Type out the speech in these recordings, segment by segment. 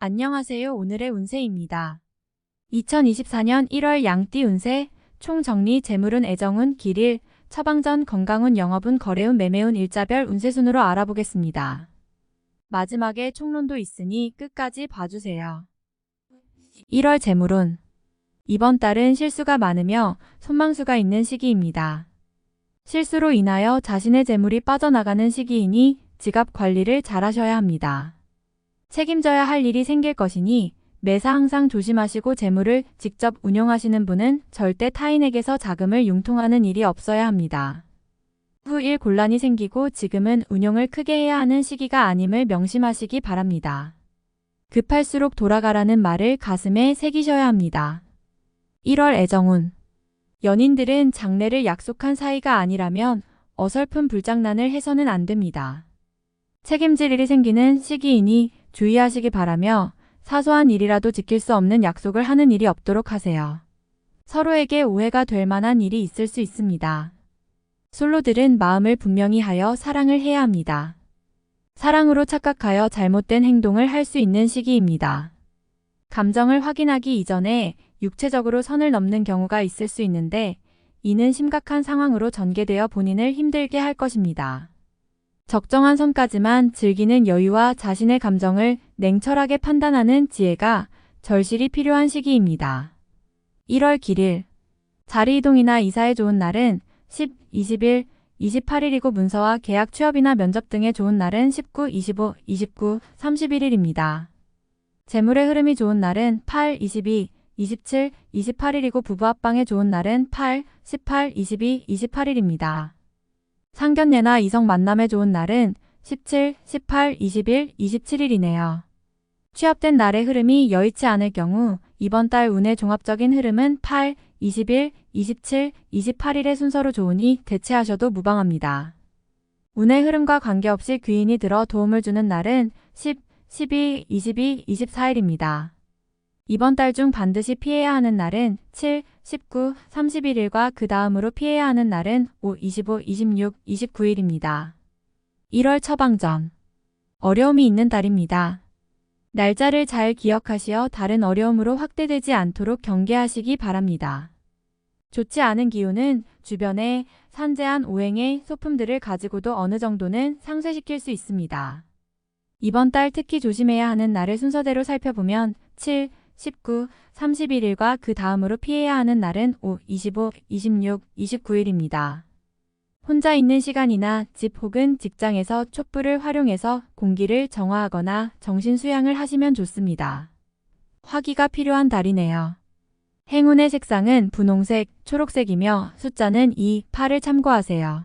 안녕하세요. 오늘의 운세입니다. 2024년 1월 양띠 운세, 총정리 재물운 애정운 길일, 처방전 건강운 영업운 거래운 매매운 일자별 운세순으로 알아보겠습니다. 마지막에 총론도 있으니 끝까지 봐주세요. 1월 재물운. 이번 달은 실수가 많으며 손망수가 있는 시기입니다. 실수로 인하여 자신의 재물이 빠져나가는 시기이니 지갑 관리를 잘 하셔야 합니다. 책임져야 할 일이 생길 것이니 매사 항상 조심하시고 재물을 직접 운용하시는 분은 절대 타인에게서 자금을 융통하는 일이 없어야 합니다. 후 일 곤란이 생기고 지금은 운용을 크게 해야 하는 시기가 아님을 명심하시기 바랍니다. 급할수록 돌아가라는 말을 가슴에 새기셔야 합니다. 1월 애정운. 연인들은 장래를 약속한 사이가 아니라면 어설픈 불장난을 해서는 안 됩니다. 책임질 일이 생기는 시기이니 주의하시기 바라며 사소한 일이라도 지킬 수 없는 약속을 하는 일이 없도록 하세요. 서로에게 오해가 될 만한 일이 있을 수 있습니다. 솔로들은 마음을 분명히 하여 사랑을 해야 합니다. 사랑으로 착각하여 잘못된 행동을 할 수 있는 시기입니다. 감정을 확인하기 이전에 육체적으로 선을 넘는 경우가 있을 수 있는데 이는 심각한 상황으로 전개되어 본인을 힘들게 할 것입니다. 적정한 선까지만 즐기는 여유와 자신의 감정을 냉철하게 판단하는 지혜가 절실히 필요한 시기입니다. 1월 길일. 자리 이동이나 이사에 좋은 날은 10, 20일, 28일이고 문서와 계약 취업이나 면접 등에 좋은 날은 19, 25, 29, 31일입니다. 재물의 흐름이 좋은 날은 8, 22, 27, 28일이고 부부 합방에 좋은 날은 8, 18, 22, 28일입니다. 상견례나 이성 만남에 좋은 날은 17, 18, 20일, 27일이네요. 취업된 날의 흐름이 여의치 않을 경우 이번 달 운의 종합적인 흐름은 8, 20일, 27, 28일의 순서로 좋으니 대체하셔도 무방합니다. 운의 흐름과 관계없이 귀인이 들어 도움을 주는 날은 10, 12, 22, 24일입니다. 이번 달 중 반드시 피해야 하는 날은 7, 19, 31일과 그 다음으로 피해야 하는 날은 5, 25, 26, 29일입니다. 1월 처방전. 어려움이 있는 달입니다. 날짜를 잘 기억하시어 다른 어려움으로 확대되지 않도록 경계하시기 바랍니다. 좋지 않은 기운은 주변에 산재한 오행의 소품들을 가지고도 어느 정도는 상쇄시킬 수 있습니다. 이번 달 특히 조심해야 하는 날을 순서대로 살펴보면 7, 19, 31일과 그 다음으로 피해야 하는 날은 5, 25, 26, 29일입니다. 혼자 있는 시간이나 집 혹은 직장에서 촛불을 활용해서 공기를 정화하거나 정신 수양을 하시면 좋습니다. 화기가 필요한 달이네요. 행운의 색상은 분홍색, 초록색이며 숫자는 2, 8을 참고하세요.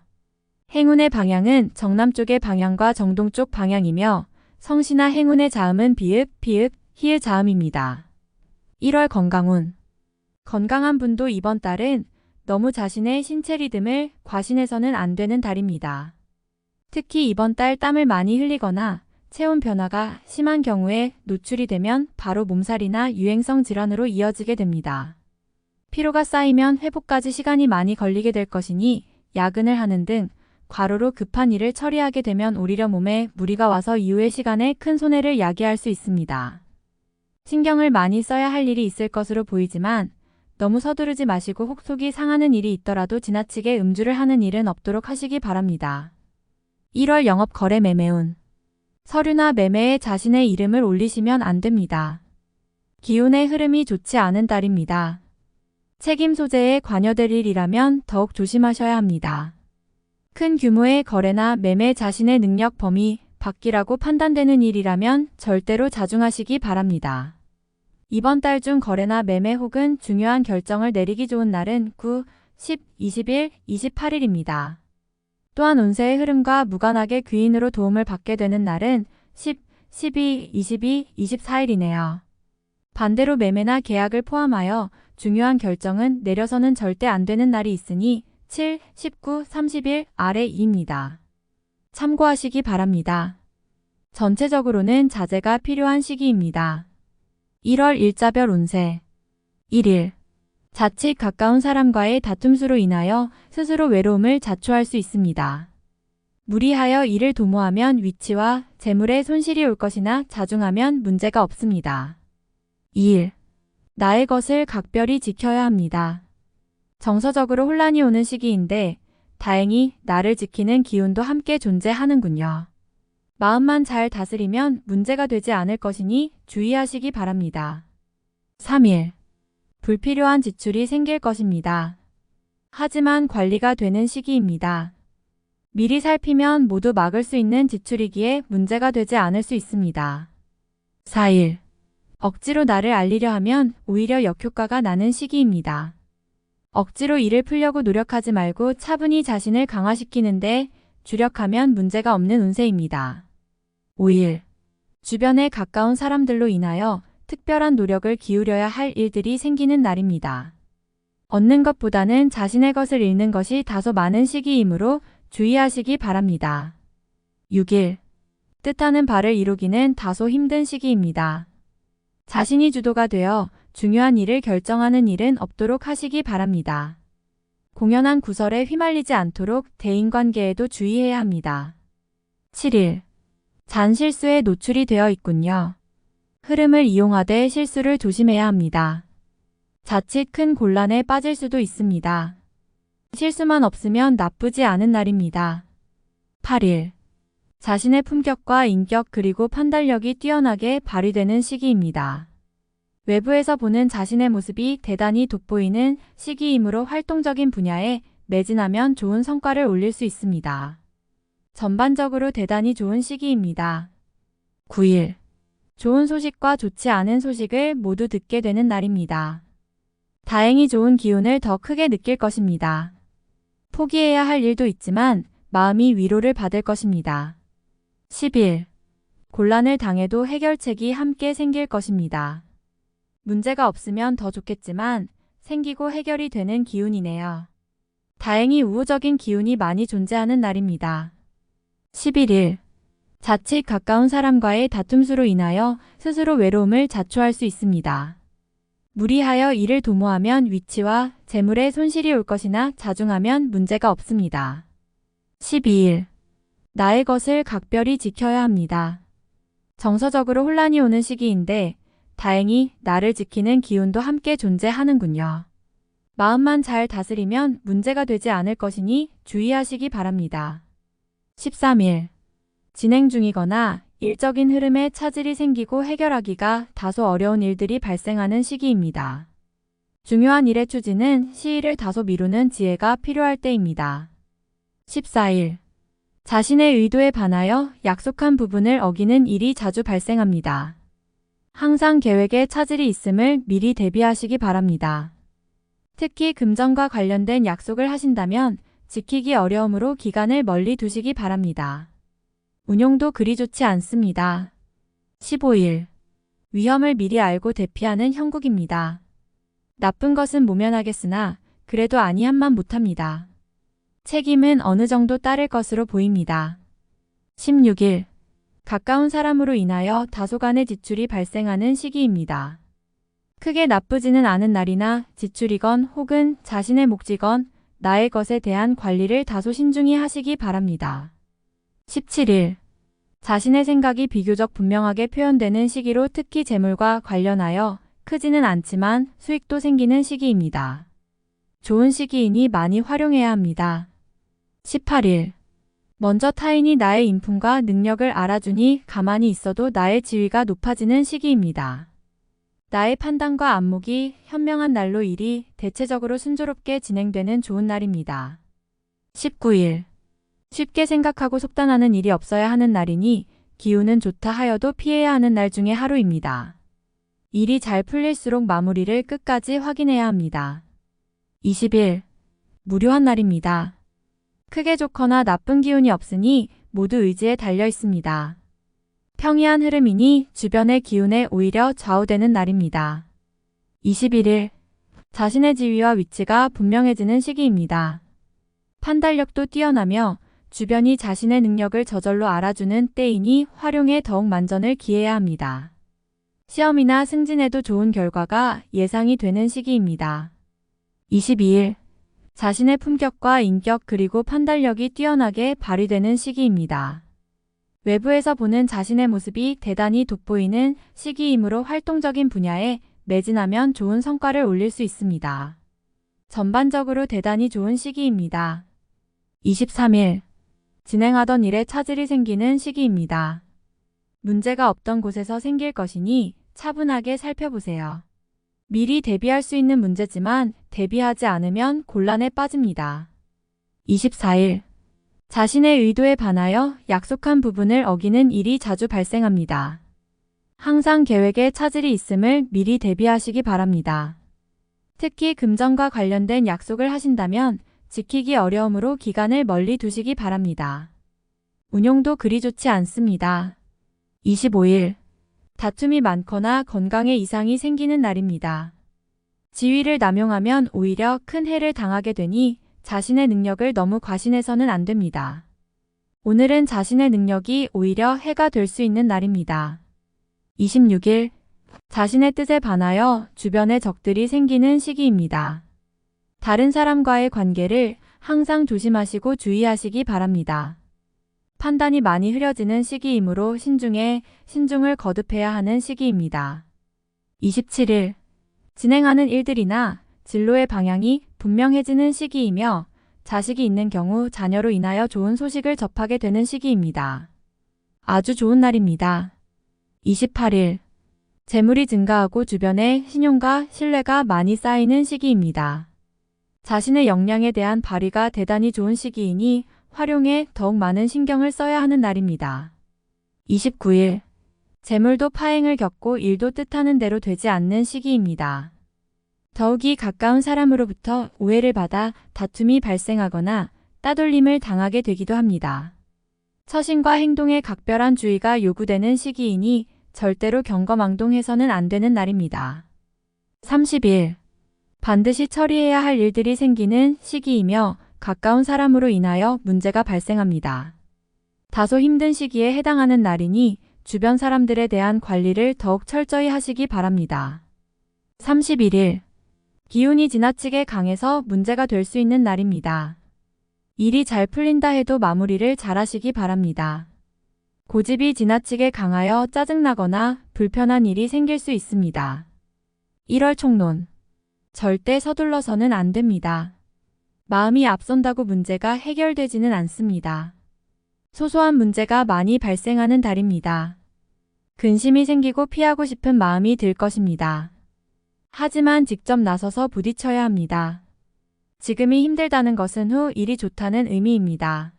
행운의 방향은 정남쪽의 방향과 정동쪽 방향이며 성씨나 행운의 자음은 비읍, 피읍, 히읗 자음입니다. 1월 건강운. 건강한 분도 이번 달은 너무 자신의 신체 리듬을 과신해서는 안 되는 달입니다. 특히 이번 달 땀을 많이 흘리거나 체온 변화가 심한 경우에 노출이 되면 바로 몸살이나 유행성 질환으로 이어지게 됩니다. 피로가 쌓이면 회복까지 시간이 많이 걸리게 될 것이니 야근을 하는 등 과로로 급한 일을 처리하게 되면 오히려 몸에 무리가 와서 이후의 시간에 큰 손해를 야기할 수 있습니다. 신경을 많이 써야 할 일이 있을 것으로 보이지만 너무 서두르지 마시고 혹 속이 상하는 일이 있더라도 지나치게 음주를 하는 일은 없도록 하시기 바랍니다. 1월 영업 거래 매매운. 서류나 매매에 자신의 이름을 올리시면 안 됩니다. 기운의 흐름이 좋지 않은 달입니다. 책임 소재에 관여될 일이라면 더욱 조심하셔야 합니다. 큰 규모의 거래나 매매 자신의 능력 범위 밖이라고 판단되는 일이라면 절대로 자중하시기 바랍니다. 이번 달 중 거래나 매매 혹은 중요한 결정을 내리기 좋은 날은 9, 10, 20일, 28일입니다. 또한 운세의 흐름과 무관하게 귀인으로 도움을 받게 되는 날은 10, 12, 22, 24일이네요. 반대로 매매나 계약을 포함하여 중요한 결정은 내려서는 절대 안 되는 날이 있으니 7, 19, 30일 아래 2입니다. 참고하시기 바랍니다. 전체적으로는 자제가 필요한 시기입니다. 1월 일자별 운세. 1일. 자칫 가까운 사람과의 다툼수로 인하여 스스로 외로움을 자초할 수 있습니다. 무리하여 일을 도모하면 위치와 재물에 손실이 올 것이나 자중하면 문제가 없습니다. 2일. 나의 것을 각별히 지켜야 합니다. 정서적으로 혼란이 오는 시기인데 다행히 나를 지키는 기운도 함께 존재하는군요. 마음만 잘 다스리면 문제가 되지 않을 것이니 주의하시기 바랍니다. 3일. 불필요한 지출이 생길 것입니다. 하지만 관리가 되는 시기입니다. 미리 살피면 모두 막을 수 있는 지출이기에 문제가 되지 않을 수 있습니다. 4일. 억지로 나를 알리려 하면 오히려 역효과가 나는 시기입니다. 억지로 일을 풀려고 노력하지 말고 차분히 자신을 강화시키는데 주력하면 문제가 없는 운세입니다. 5일. 주변에 가까운 사람들로 인하여 특별한 노력을 기울여야 할 일들이 생기는 날입니다. 얻는 것보다는 자신의 것을 잃는 것이 다소 많은 시기이므로 주의하시기 바랍니다. 6일. 뜻하는 바를 이루기는 다소 힘든 시기입니다. 자신이 주도가 되어 중요한 일을 결정하는 일은 없도록 하시기 바랍니다. 공연한 구설에 휘말리지 않도록 대인관계에도 주의해야 합니다. 7일. 잔실수에 노출이 되어 있군요. 흐름을 이용하되 실수를 조심해야 합니다. 자칫 큰 곤란에 빠질 수도 있습니다. 실수만 없으면 나쁘지 않은 날입니다. 8일. 자신의 품격과 인격 그리고 판단력이 뛰어나게 발휘되는 시기입니다. 외부에서 보는 자신의 모습이 대단히 돋보이는 시기이므로 활동적인 분야에 매진하면 좋은 성과를 올릴 수 있습니다. 전반적으로 대단히 좋은 시기입니다. 9일. 좋은 소식과 좋지 않은 소식을 모두 듣게 되는 날입니다. 다행히 좋은 기운을 더 크게 느낄 것입니다. 포기해야 할 일도 있지만 마음이 위로를 받을 것입니다. 10일. 곤란을 당해도 해결책이 함께 생길 것입니다. 문제가 없으면 더 좋겠지만 생기고 해결이 되는 기운이네요. 다행히 우호적인 기운이 많이 존재하는 날입니다. 11일. 자칫 가까운 사람과의 다툼수로 인하여 스스로 외로움을 자초할 수 있습니다. 무리하여 일을 도모하면 위치와 재물에 손실이 올 것이나 자중하면 문제가 없습니다. 12일. 나의 것을 각별히 지켜야 합니다. 정서적으로 혼란이 오는 시기인데 다행히 나를 지키는 기운도 함께 존재하는군요. 마음만 잘 다스리면 문제가 되지 않을 것이니 주의하시기 바랍니다. 13일. 진행 중이거나 일적인 흐름에 차질이 생기고 해결하기가 다소 어려운 일들이 발생하는 시기입니다. 중요한 일의 추진은 시일을 다소 미루는 지혜가 필요할 때입니다. 14일. 자신의 의도에 반하여 약속한 부분을 어기는 일이 자주 발생합니다. 항상 계획에 차질이 있음을 미리 대비하시기 바랍니다. 특히 금전과 관련된 약속을 하신다면 지키기 어려우므로 기간을 멀리 두시기 바랍니다. 운용도 그리 좋지 않습니다. 15일. 위험을 미리 알고 대피하는 형국입니다. 나쁜 것은 모면하겠으나 그래도 아니한만 못합니다. 책임은 어느 정도 따를 것으로 보입니다. 16일. 가까운 사람으로 인하여 다소간의 지출이 발생하는 시기입니다. 크게 나쁘지는 않은 날이나 지출이건 혹은 자신의 몫이건 나의 것에 대한 관리를 다소 신중히 하시기 바랍니다. 17일. 자신의 생각이 비교적 분명하게 표현되는 시기로 특히 재물과 관련하여 크지는 않지만 수익도 생기는 시기입니다. 좋은 시기이니 많이 활용해야 합니다. 18일. 먼저 타인이 나의 인품과 능력을 알아주니 가만히 있어도 나의 지위가 높아지는 시기입니다. 나의 판단과 안목이 현명한 날로 일이 대체적으로 순조롭게 진행되는 좋은 날입니다. 19일. 쉽게 생각하고 속단하는 일이 없어야 하는 날이니 기운은 좋다 하여도 피해야 하는 날 중에 하루입니다. 일이 잘 풀릴수록 마무리를 끝까지 확인해야 합니다. 20일. 무료한 날입니다. 크게 좋거나 나쁜 기운이 없으니 모두 의지에 달려 있습니다. 평이한 흐름이니 주변의 기운에 오히려 좌우되는 날입니다. 21일. 자신의 지위와 위치가 분명해지는 시기입니다. 판단력도 뛰어나며 주변이 자신의 능력을 저절로 알아주는 때이니 활용에 더욱 만전을 기해야 합니다. 시험이나 승진에도 좋은 결과가 예상이 되는 시기입니다. 22일. 자신의 품격과 인격 그리고 판단력이 뛰어나게 발휘되는 시기입니다. 외부에서 보는 자신의 모습이 대단히 돋보이는 시기이므로 활동적인 분야에 매진하면 좋은 성과를 올릴 수 있습니다. 전반적으로 대단히 좋은 시기입니다. 23일. 진행하던 일에 차질이 생기는 시기입니다. 문제가 없던 곳에서 생길 것이니 차분하게 살펴보세요. 미리 대비할 수 있는 문제지만 대비하지 않으면 곤란에 빠집니다. 24일. 자신의 의도에 반하여 약속한 부분을 어기는 일이 자주 발생합니다. 항상 계획에 차질이 있음을 미리 대비하시기 바랍니다. 특히 금전과 관련된 약속을 하신다면 지키기 어려우므로 기간을 멀리 두시기 바랍니다. 운용도 그리 좋지 않습니다. 25일. 다툼이 많거나 건강에 이상이 생기는 날입니다. 지위를 남용하면 오히려 큰 해를 당하게 되니 자신의 능력을 너무 과신해서는 안 됩니다. 오늘은 자신의 능력이 오히려 해가 될 수 있는 날입니다. 26일. 자신의 뜻에 반하여 주변에 적들이 생기는 시기입니다. 다른 사람과의 관계를 항상 조심하시고 주의하시기 바랍니다. 판단이 많이 흐려지는 시기이므로 신중을 거듭해야 하는 시기입니다. 27일. 진행하는 일들이나 진로의 방향이 분명해지는 시기이며 자식이 있는 경우 자녀로 인하여 좋은 소식을 접하게 되는 시기입니다. 아주 좋은 날입니다. 28일. 재물이 증가하고 주변에 신용과 신뢰가 많이 쌓이는 시기입니다. 자신의 역량에 대한 발휘가 대단히 좋은 시기이니 활용에 더욱 많은 신경을 써야 하는 날입니다. 29일. 재물도 파행을 겪고 일도 뜻하는 대로 되지 않는 시기입니다. 더욱이 가까운 사람으로부터 오해를 받아 다툼이 발생하거나 따돌림을 당하게 되기도 합니다. 처신과 행동에 각별한 주의가 요구되는 시기이니 절대로 경거망동해서는 안 되는 날입니다. 30일. 반드시 처리해야 할 일들이 생기는 시기이며 가까운 사람으로 인하여 문제가 발생합니다. 다소 힘든 시기에 해당하는 날이니 주변 사람들에 대한 관리를 더욱 철저히 하시기 바랍니다. 31일. 기운이 지나치게 강해서 문제가 될 수 있는 날입니다. 일이 잘 풀린다 해도 마무리를 잘 하시기 바랍니다. 고집이 지나치게 강하여 짜증나거나 불편한 일이 생길 수 있습니다. 1월 총론. 절대 서둘러서는 안 됩니다. 마음이 앞선다고 문제가 해결되지는 않습니다. 소소한 문제가 많이 발생하는 달입니다. 근심이 생기고 피하고 싶은 마음이 들 것입니다. 하지만 직접 나서서 부딪혀야 합니다. 지금이 힘들다는 것은 후 일이 좋다는 의미입니다.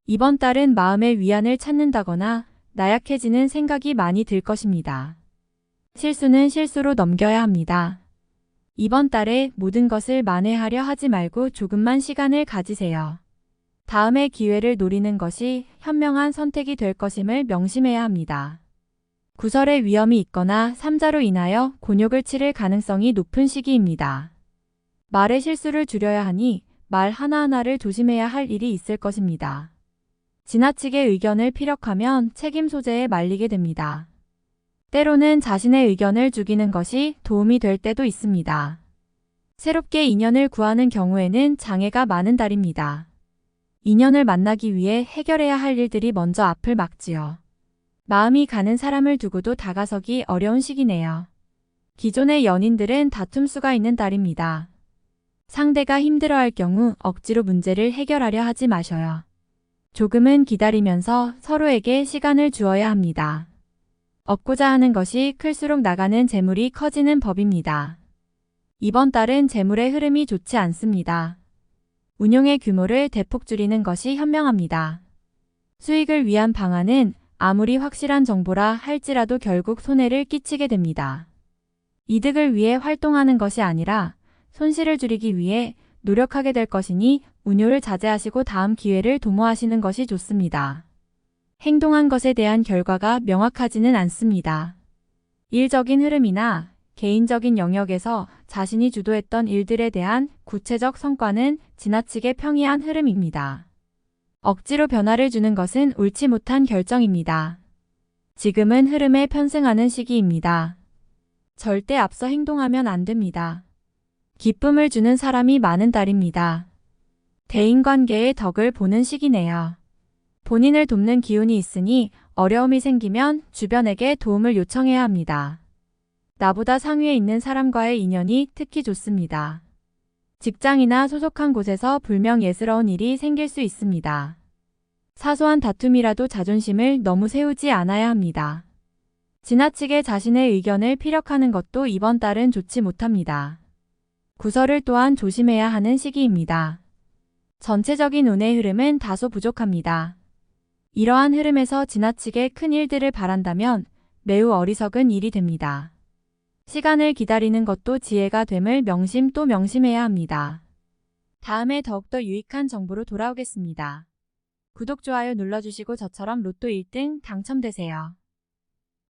이번 달은 마음의 위안을 찾는다거나 나약해지는 생각이 많이 들 것입니다. 실수는 실수로 넘겨야 합니다. 이번 달에 모든 것을 만회하려 하지 말고 조금만 시간을 가지세요. 다음의 기회를 노리는 것이 현명한 선택이 될 것임을 명심해야 합니다. 구설의 위험이 있거나 삼자로 인하여 곤욕을 치를 가능성이 높은 시기입니다. 말의 실수를 줄여야 하니 말 하나하나를 조심해야 할 일이 있을 것입니다. 지나치게 의견을 피력하면 책임 소재에 말리게 됩니다. 때로는 자신의 의견을 죽이는 것이 도움이 될 때도 있습니다. 새롭게 인연을 구하는 경우에는 장애가 많은 달입니다. 인연을 만나기 위해 해결해야 할 일들이 먼저 앞을 막지요. 마음이 가는 사람을 두고도 다가서기 어려운 시기네요. 기존의 연인들은 다툼수가 있는 달입니다. 상대가 힘들어할 경우 억지로 문제를 해결하려 하지 마셔요. 조금은 기다리면서 서로에게 시간을 주어야 합니다. 얻고자 하는 것이 클수록 나가는 재물이 커지는 법입니다. 이번 달은 재물의 흐름이 좋지 않습니다. 운용의 규모를 대폭 줄이는 것이 현명합니다. 수익을 위한 방안은 아무리 확실한 정보라 할지라도 결국 손해를 끼치게 됩니다. 이득을 위해 활동하는 것이 아니라 손실을 줄이기 위해 노력하게 될 것이니 운용을 자제하시고 다음 기회를 도모하시는 것이 좋습니다. 행동한 것에 대한 결과가 명확하지는 않습니다. 일적인 흐름이나 개인적인 영역에서 자신이 주도했던 일들에 대한 구체적 성과는 지나치게 평이한 흐름입니다. 억지로 변화를 주는 것은 옳지 못한 결정입니다. 지금은 흐름에 편승하는 시기입니다. 절대 앞서 행동하면 안 됩니다. 기쁨을 주는 사람이 많은 달입니다. 대인관계의 덕을 보는 시기네요. 본인을 돕는 기운이 있으니 어려움이 생기면 주변에게 도움을 요청해야 합니다. 나보다 상위에 있는 사람과의 인연이 특히 좋습니다. 직장이나 소속한 곳에서 불명예스러운 일이 생길 수 있습니다. 사소한 다툼이라도 자존심을 너무 세우지 않아야 합니다. 지나치게 자신의 의견을 피력하는 것도 이번 달은 좋지 못합니다. 구설을 또한 조심해야 하는 시기입니다. 전체적인 운의 흐름은 다소 부족합니다. 이러한 흐름에서 지나치게 큰 일들을 바란다면 매우 어리석은 일이 됩니다. 시간을 기다리는 것도 지혜가 됨을 명심 또 명심해야 합니다. 다음에 더욱더 유익한 정보로 돌아오겠습니다. 구독, 좋아요 눌러주시고 저처럼 로또 1등 당첨되세요.